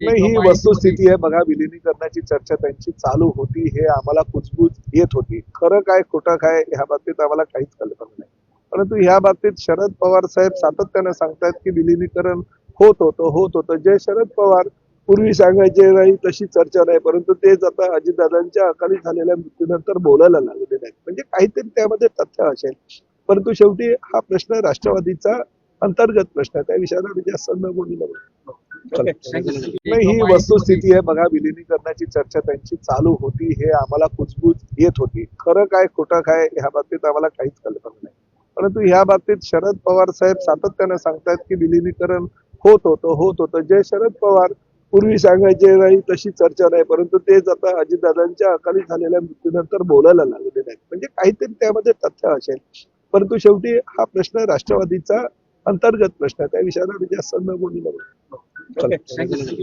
नाही, ही वस्तुस्थिती आहे. बघा, विलिनीकरणाची चर्चा त्यांची चालू होती, हे आम्हाला कुजबूज येत होती. खरं काय खोटं काय ह्या बाबतीत आम्हाला काहीच कल्पना नाही. परंतु ह्या बाबतीत शरद पवार साहेब सातत्यानं सांगतायत की विलिनीकरण होत होतं. जे शरद पवार पूर्वी सांगायचे नाही तशी चर्चा नाही, परंतु तेच आता अजितदादांच्या अकाली झालेल्या मृत्यूनंतर बोलायला लागलेले आहेत. म्हणजे काहीतरी त्यामध्ये तथ्य असेल. परंतु शेवटी हा प्रश्न राष्ट्रवादीचा अंतर्गत प्रश्न आहे. त्या विषयाला जास्त न बोलू. नाही, ही वस्तुस्थिती आहे. बघा, विलिनीकरणाची चर्चा त्यांची चालू होती, हे आम्हाला कुजबूज येत होती. खरं काय खोटं काय ह्या बाबतीत आम्हाला काहीच कल्पना नाही. परंतु ह्या बाबतीत शरद पवार साहेब सातत्यानं सांगतायत की विलिनीकरण होत होतं. जे शरद पवार पूर्वी सांगायचे नाही तशी चर्चा नाही, परंतु तेच आता अजितदादांच्या अकाली झालेल्या मृत्यूनंतर बोलायला लागलेले आहेत. म्हणजे काहीतरी त्यामध्ये तथ्य असेल. परंतु शेवटी हा प्रश्न राष्ट्रवादीचा अंतर्गत प्रश्न आहे. त्या विषयाला जास्त न बोलू.